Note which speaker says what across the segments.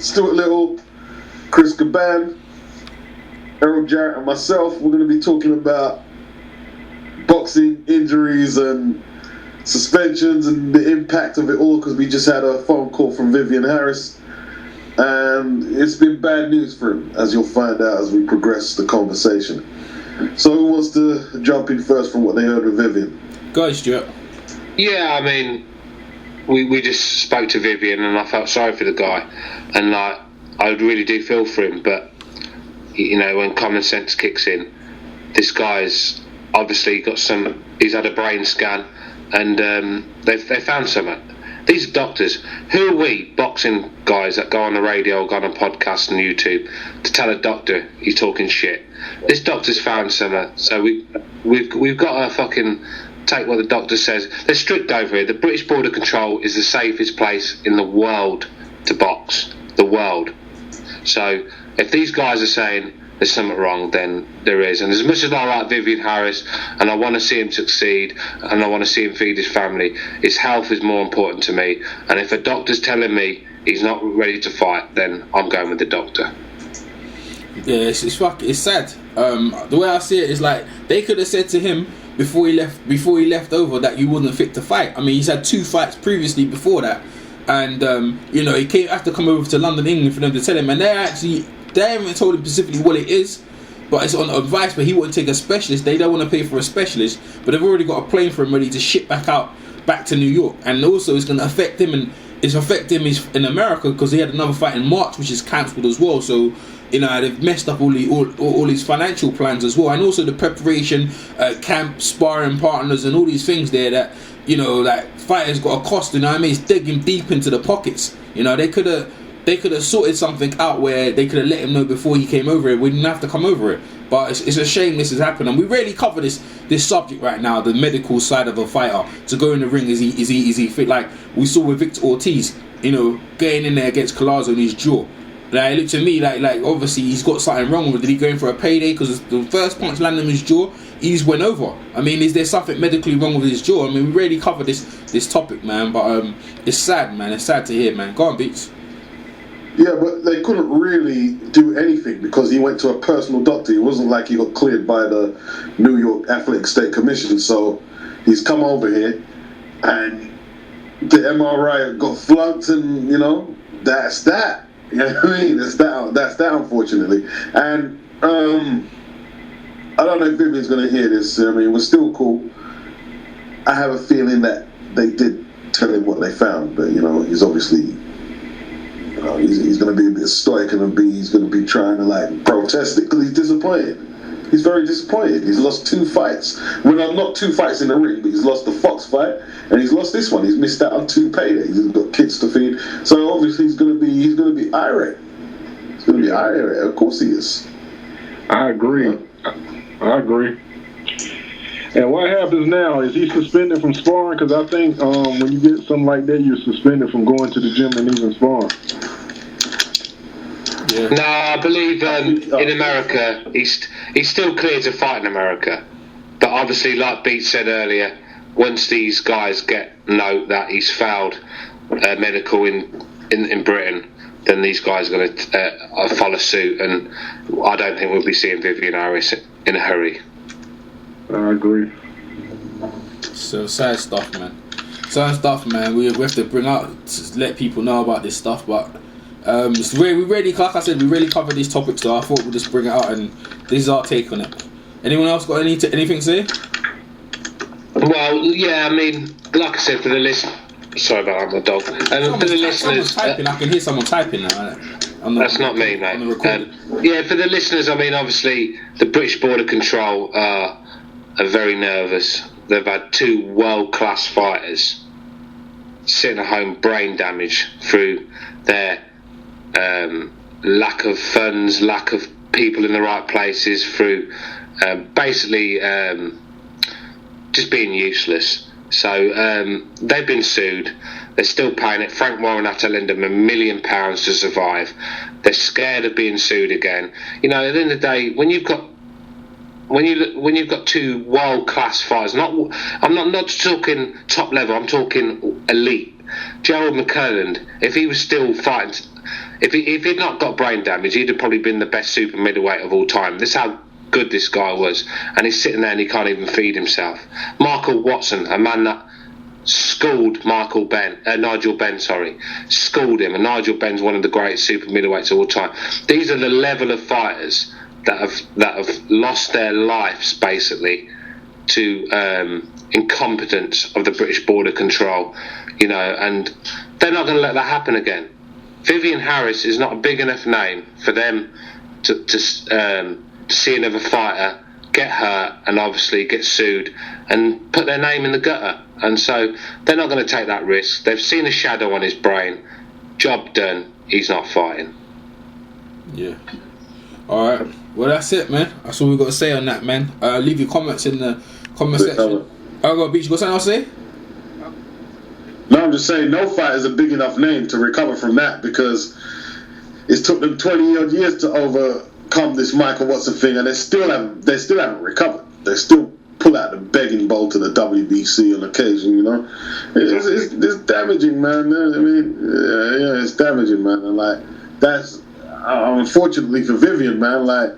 Speaker 1: Stuart Little, Chris Caban, Errol Jarrett and myself. We're going to be talking about boxing injuries and suspensions and the impact of it all, because we just had a phone call from Vivian Harris and it's been bad news for him, as you'll find out as we progress the conversation. So who wants to jump in first from what they heard with Vivian?
Speaker 2: Go ahead, Stuart.
Speaker 3: Yeah, I mean, we just spoke to Vivian and I felt sorry for the guy, and like I really do feel for him, but you know, when common sense kicks in, this guy's obviously he's had a brain scan and they found something. These doctors, who are we boxing guys that go on the radio or go on a podcast and YouTube to tell a doctor he's talking shit? This doctor's found something, so we've got to fucking take what the doctor says. They're strict over here. The British Border Control is the safest place in the world to box. The world. So if these guys are saying there's something wrong, then there is. And as much as I like Vivian Harris and I want to see him succeed and I want to see him feed his family, his health is more important to me. And if a doctor's telling me he's not ready to fight, then I'm going with the doctor.
Speaker 2: Yeah, it's sad. The way I see it is like they could have said to him before he left over that you wasn't fit to fight. I mean, he's had 2 fights previously before that, and you know, he have to come over to London, England for them to tell him, and they haven't told him specifically what it is, but it's on advice. But he wouldn't take a specialist. They don't want to pay for a specialist, but they've already got a plane for him ready to ship back to New York, and also it's going to affect him, and it's affecting him in America because he had another fight in March which is cancelled as well. So you know, they've messed up all his financial plans as well, and also the preparation, camp, sparring partners, and all these things there that, you know, that fighters got a cost. You know what I mean? It's digging deep into the pockets. You know, they could have sorted something out where they could have let him know before he came over it. We didn't have to come over it. But it's a shame this has happened, and we rarely cover this subject right now, the medical side of a fighter to go in the ring. Is he fit? Like we saw with Victor Ortiz, you know, getting in there against Collazo on his jaw. Like, it looked to me like obviously he's got something wrong with it. Did he go in for a payday? Because the first punch landed on his jaw, he just went over. I mean, is there something medically wrong with his jaw? I mean, we rarely cover this topic, man. But it's sad, man. It's sad to hear, man. Go on, Beats.
Speaker 1: Yeah, but they couldn't really do anything because he went to a personal doctor. It wasn't like he got cleared by the New York Athletic State Commission. So he's come over here and the MRI got flunked, and, you know, that's that. You know what I mean? That's that, unfortunately. And I don't know if Vivian's going to hear this. I mean, we're still cool. I have a feeling that they did tell him what they found, but, you know, he's obviously, you know, he's going to be a bit stoic, and he's going to be trying to, like, protest it because he's disappointed. He's very disappointed. He's lost 2 fights. Well, not 2 fights in the ring, but he's lost the Fox fight and he's lost this one. He's missed out on 2 paydays. He's got kids to feed. So obviously he's going to be irate. He's going to be irate. Of course he is.
Speaker 4: I agree. I agree. And what happens now? Is he suspended from sparring? Because I think when you get something like that, you're suspended from going to the gym and even sparring.
Speaker 3: Yeah. No, I believe in America he's still cleared to fight in America, but obviously, like Beat said earlier, once these guys know that he's failed medical in Britain, then these guys are going to follow suit, and I don't think we'll be seeing Vivian Harris in a hurry.
Speaker 4: I agree.
Speaker 2: So sad stuff, man. Sad stuff, man. We have to bring out to let people know about this stuff, but. We really, like I said, we really covered these topics, so I thought we'd just bring it out, and this is our take on it. Anyone else got anything to say?
Speaker 3: Well, yeah, I mean, like I said, for the listeners, sorry about that, my dog. For the listeners,
Speaker 2: typing. I can hear someone typing now.
Speaker 3: That's not me, mate. Yeah, for the listeners, I mean, obviously, the British Border Control are very nervous. They've had 2 world-class fighters sitting at home, brain damage through their lack of funds, lack of people in the right places, through basically just being useless. So they've been sued. They're still paying it. Frank Warren had to lend them £1 million to survive. They're scared of being sued again. You know, at the end of the day, when you've got 2 world class fighters, I'm not talking top level. I'm talking elite. Gerald McClelland, if he was still fighting if he'd not got brain damage, he'd have probably been the best super middleweight of all time. This is how good this guy was, and he's sitting there and he can't even feed himself. Michael Watson, a man that schooled Nigel Benn, schooled him, and Nigel Benn's one of the greatest super middleweights of all time. These are the level of fighters that have lost their lives basically to incompetence of the British border control, and they're not going to let that happen again. Vivian Harris is not a big enough name for them to see another fighter get hurt and obviously get sued and put their name in the gutter, and so they're not going to take that risk. They've seen a shadow on his brain. Job done. He's not fighting.
Speaker 2: Yeah. Alright, well that's it, man. That's all we've got to say on that, man. Leave your comments in the comment section. Beach, you got something else to say?
Speaker 1: No, I'm just saying no fight is a big enough name to recover from that, because it's took them 20 odd years to overcome this Michael Watson thing, and they still haven't recovered. They still pull out the begging bowl to the WBC on occasion, It's damaging, man. I mean, yeah, it's damaging, man. And like, that's unfortunately for Vivian, man. Like,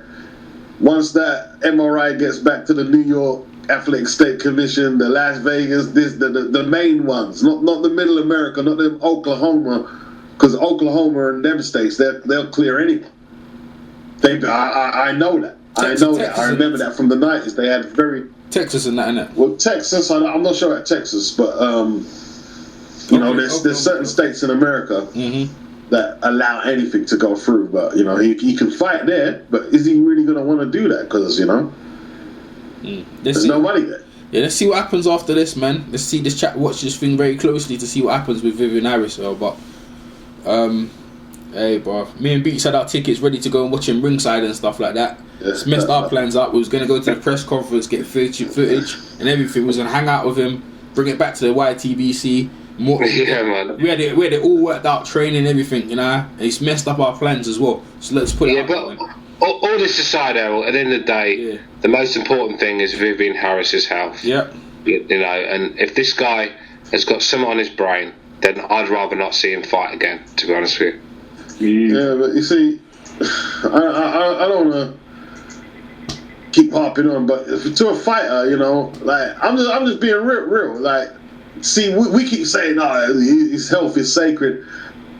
Speaker 1: once that MRI gets back to the New York Athletic State Commission, the Las Vegas, the main ones, not the Middle America, not them Oklahoma, because Oklahoma and them states, they'll clear anything. I know that. Texas, I remember that from the 90s. They had very
Speaker 2: Texas and that, innit?
Speaker 1: Well, Texas, I'm not sure about Texas, but there's certain states in America that allow anything to go through. But he can fight there, but is he really going to want to do that? Because there's no money there.
Speaker 2: Yeah, let's see what happens after this, man. Let's see this chat. Watch this thing very closely to see what happens with Vivian Harris. But hey, bro, me and Beats had our tickets ready to go and watch him ringside and stuff like that. It's messed our plans up. We was going to go to the press conference, get footage and everything. We was going to hang out with him, bring it back to the YTBC.
Speaker 3: Yeah, man.
Speaker 2: We had it all worked out, training, everything, and it's messed up our plans as well. So let's put it out.
Speaker 3: But all this aside, Errol, at the end of the day, the most important thing is Vivian Harris's health.
Speaker 2: Yeah.
Speaker 3: And if this guy has got something on his brain, then I'd rather not see him fight again, to be honest with you.
Speaker 1: Yeah, but you see, I don't want to keep harping on, but to a fighter, like I'm just being real. Like, see, we keep saying, his health is sacred.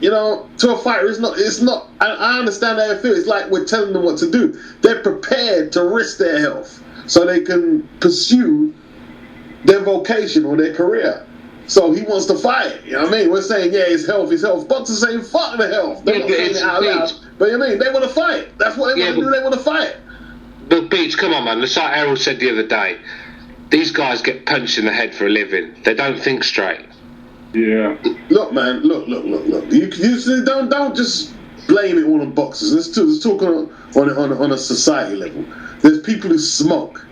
Speaker 1: To a fighter, it's not. I understand how they feel. It's like we're telling them what to do. They're prepared to risk their health so they can pursue their vocation or their career. So he wants to fight. You know what I mean? We're saying, his health. Boxers saying, fuck the health. They're not saying it out loud. But they want to fight. That's what they want to do. They want to fight.
Speaker 3: But Beach, come on, man. It's like Errol said the other day. These guys get punched in the head for a living. They don't think straight.
Speaker 4: Yeah.
Speaker 1: Look, man. Look. You don't just blame it all on boxers. Let's talk on a society level. There's people who smoke,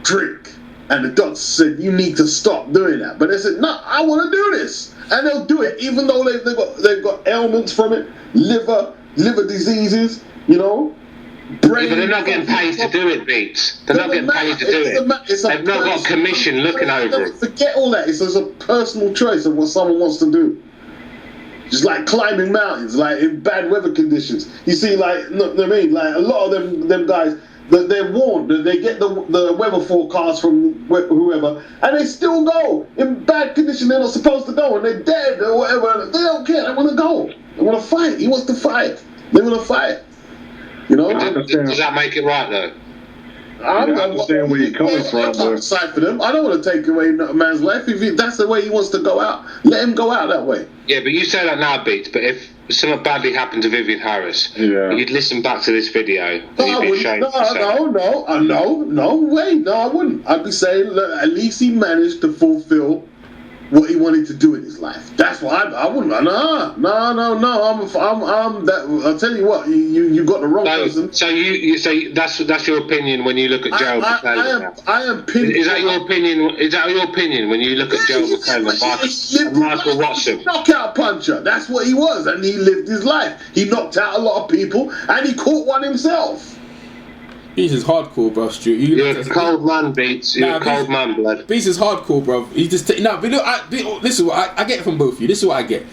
Speaker 1: drink, and the doctor said you need to stop doing that. But they said, no, I want to do this, and they'll do it even though they've got ailments from it, liver diseases, brain.
Speaker 3: But they're not getting paid to do it, Beats. They're not getting paid to do it. They've not got a commission looking over it.
Speaker 1: Forget all that. It's a personal choice of what someone wants to do. Just like climbing mountains, like in bad weather conditions. You see, like, what I mean? Like, a lot of them guys, they're warned. They get the weather forecast from whoever, and they still go. In bad conditions, they're not supposed to go, and they're dead or whatever. They don't care. They want to go. They want to fight. He wants to fight. They want to fight.
Speaker 3: Does that make it right, though?
Speaker 4: I understand where you're coming from.
Speaker 1: I'm side for them. I don't want to take away a man's life. If that's the way he wants to go out, let him go out that way.
Speaker 3: Yeah, but you say that now, Beats. But if something badly happened to Vivian Harris, you'd listen back to this video and you'd be ashamed.
Speaker 1: No, I wouldn't. I'd be saying, look, at least he managed to fulfill what he wanted to do in his life. That's what I wouldn't. No. I'm that. I'll tell you what. You got the wrong person.
Speaker 3: So you say that's your opinion when you look at Joe McClellan.
Speaker 1: I am pinning.
Speaker 3: Is that your opinion? Is that your opinion when you look at Joe McClellan and Michael Watson?
Speaker 1: Knockout puncher. That's what he was, and he lived his life. He knocked out a lot of people, and he caught one himself.
Speaker 2: Beast is hardcore, bro, Stu.
Speaker 3: You're a cold man, Beats. You're a cold man, blood.
Speaker 2: Beast is hardcore, bro. He just listen. What I get from both of you. This is what I get.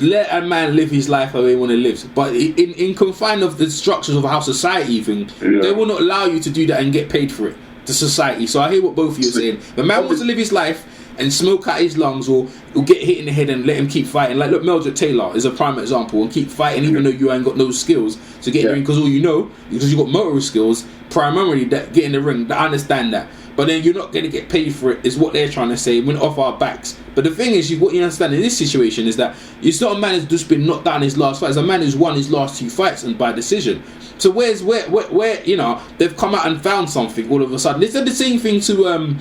Speaker 2: let a man live his life how he want to live. But in confine of the structures of how society even, they will not allow you to do that and get paid for it. The society. So I hear what both of you are saying. The man wants to live his life and smoke out his lungs, or get hit in the head and let him keep fighting. Like, look, Meldrick Taylor is a prime example, and keep fighting even though you ain't got no skills to get in the ring, because all you know, because you got motor skills, primarily that get in the ring. I understand that. But then you're not going to get paid for it, is what they're trying to say. We're off our backs. But the thing is, what you understand in this situation is that it's not a man who's just been knocked down his last fight. It's a man who's won his last 2 fights and by decision. So where you know, they've come out and found something all of a sudden. They said the same thing to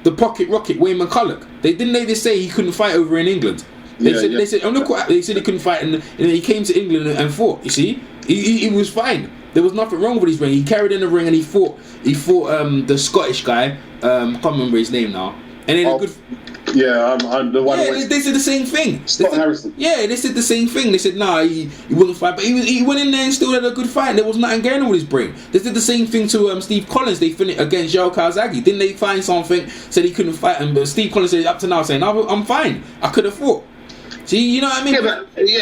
Speaker 2: the Pocket Rocket, Wayne McCulloch. They say he couldn't fight over in England. They said, oh look what they said, he couldn't fight, and then he came to England and fought. You see, he was fine. There was nothing wrong with his ring. He carried in the ring and he fought the Scottish guy. I can't remember his name now. And then
Speaker 1: I'm the one.
Speaker 2: Yeah, they said the same thing.
Speaker 1: Scott Harrison.
Speaker 2: Yeah, they said the same thing. They said, nah, he wouldn't fight, but he went in there and still had a good fight. There was nothing going on with his brain. They did the same thing to Steve Collins. They finished against Joe Kawasaki. Didn't they find something? Said he couldn't fight, and Steve Collins said up to now saying, no, I'm fine. I could have fought. See, you know what I mean?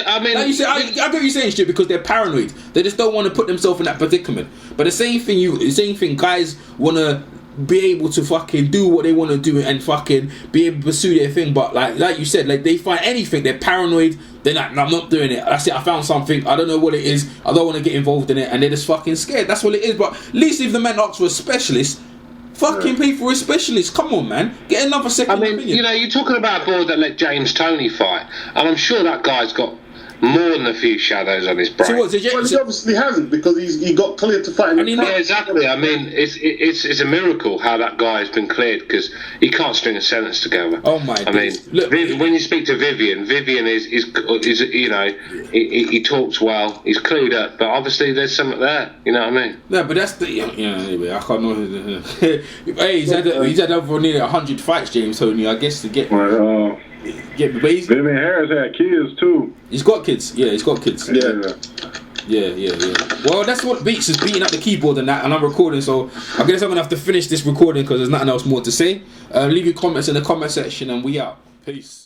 Speaker 3: I mean,
Speaker 2: like you say, I get what you're saying, shit, because they're paranoid. They just don't want to put themselves in that predicament. But the same thing, guys want to be able to fucking do what they want to do and fucking be able to pursue their thing. But like you said, like, they find anything, they're paranoid. They're like, no, I'm not doing it. That's it. I found something. I don't know what it is. I don't want to get involved in it, and they're just fucking scared. That's what it is. But at least if the man asks for a specialist, fucking pay for a specialist. Come on, man. Get another second opinion.
Speaker 3: You know, you're talking about a board that let James Toney fight, and I'm sure that guy's got more than a few shadows on his brain.
Speaker 2: So what?
Speaker 1: Well, he obviously hasn't, because he got cleared to fight.
Speaker 3: Yeah, exactly. I mean, it's a miracle how that guy has been cleared, because he can't string a sentence together.
Speaker 2: Oh my! I mean,
Speaker 3: look, when you speak to Vivian is you know, he talks well. He's clued up, but obviously there's something there. You know what I mean?
Speaker 2: No, but that's the anyway. I can't know. Hey, he's had over nearly 100 fights, James Toney. I guess to get.
Speaker 4: Vivian Harris had kids too.
Speaker 2: He's got kids. Yeah, he's got kids. Yeah. Well, that's what Beats is beating up the keyboard and that, and I'm recording, so I guess I'm gonna have to finish this recording because there's nothing else more to say. Leave your comments in the comment section, and we out. Peace.